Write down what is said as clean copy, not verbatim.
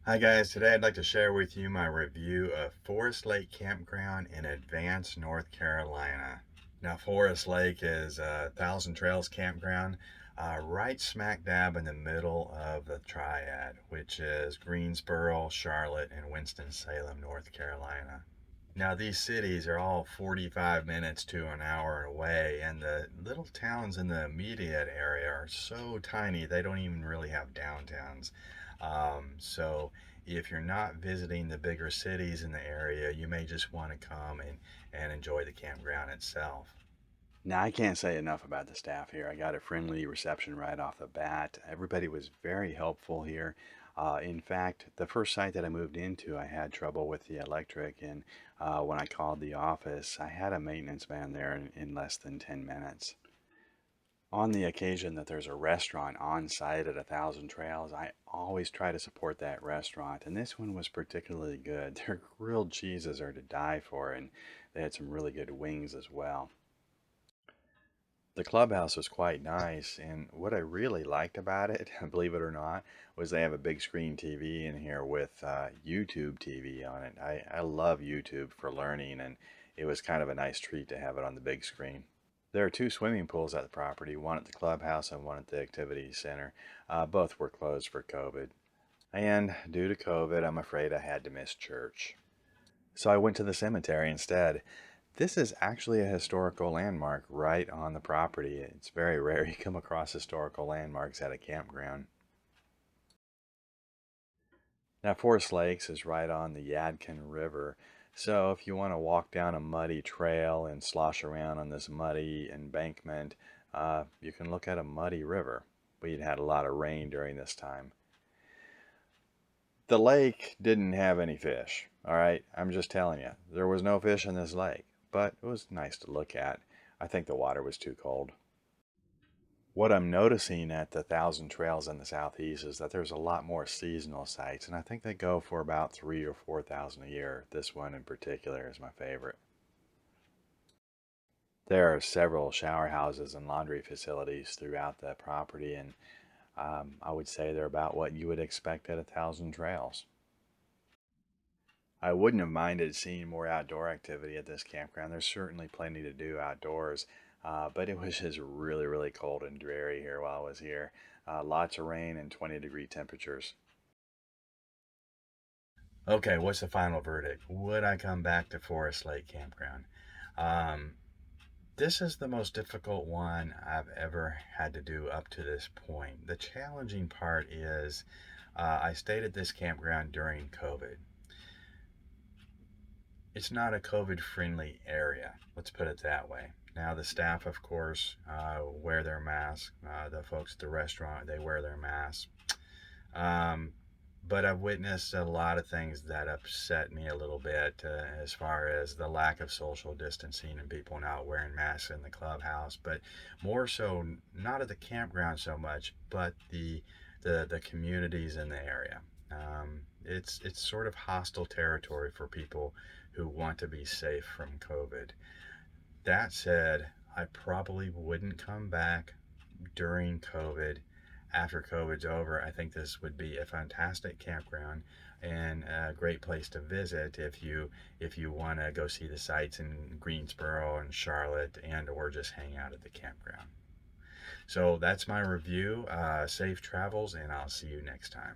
Hi guys, today I'd like to share with you my review of Forest Lake Campground in Advance, North Carolina. Now, Forest Lake is a Thousand Trails campground right smack dab in the middle of the Triad, which is Greensboro, Charlotte, and Winston-Salem, North Carolina. Now, these cities are all 45 minutes to an hour away, and the little towns in the immediate area are so tiny they don't even really have downtowns. So, if you're not visiting the bigger cities in the area, you may just want to come and enjoy the campground itself. Now, I can't say enough about the staff here. I got a friendly reception right off the bat. Everybody was very helpful here. In fact, the first site that I moved into, I had trouble with the electric, and when I called the office, I had a maintenance man there in less than 10 minutes. On the occasion that there's a restaurant on site at 1,000 Trails, I always try to support that restaurant, and this one was particularly good. Their grilled cheeses are to die for, and they had some really good wings as well. The clubhouse was quite nice, and what I really liked about it, believe it or not, was they have a big screen TV in here with YouTube TV on it. I love YouTube for learning, and it was kind of a nice treat to have it on the big screen. There are two swimming pools at the property, one at the clubhouse and one at the activity center. Both were closed for COVID. And due to COVID, I'm afraid I had to miss church. So I went to the cemetery instead. This is actually a historical landmark right on the property. It's very rare you come across historical landmarks at a campground. Now, Forest Lakes is right on the Yadkin River, so if you want to walk down a muddy trail and slosh around on this muddy embankment, you can look at a muddy river. We'd had a lot of rain during this time. The lake didn't have any fish, all right? I'm just telling you. There was no fish in this lake, but it was nice to look at. I think the water was too cold. What I'm noticing at the Thousand Trails in the southeast is that there's a lot more seasonal sites, and I think they go for about 3 or 4 thousand a year. This one in particular is my favorite. There are several shower houses and laundry facilities throughout the property, and I would say they're about what you would expect at 1,000 Trails. I wouldn't have minded seeing more outdoor activity at this campground. There's certainly plenty to do outdoors, but it was just really, really cold and dreary here while I was here. Lots of rain and 20-degree temperatures. Okay, what's the final verdict? Would I come back to Forest Lake Campground? Um, This is the most difficult one I've ever had to do up to this point. The challenging part is I stayed at this campground during COVID. It's not a COVID friendly area, let's put it that way. Now, the staff, of course, wear their masks. The folks at the restaurant, they wear their masks. Um, but I've witnessed a lot of things that upset me a little bit as far as the lack of social distancing and people not wearing masks in the clubhouse, but more so not at the campground so much, but the communities in the area. It's sort of hostile territory for people who want to be safe from COVID. That said, I probably wouldn't come back during COVID. After COVID's over, I think this would be a fantastic campground and a great place to visit if you want to go see the sights in Greensboro and Charlotte and or just hang out at the campground. So that's my review. Safe travels, and I'll see you next time.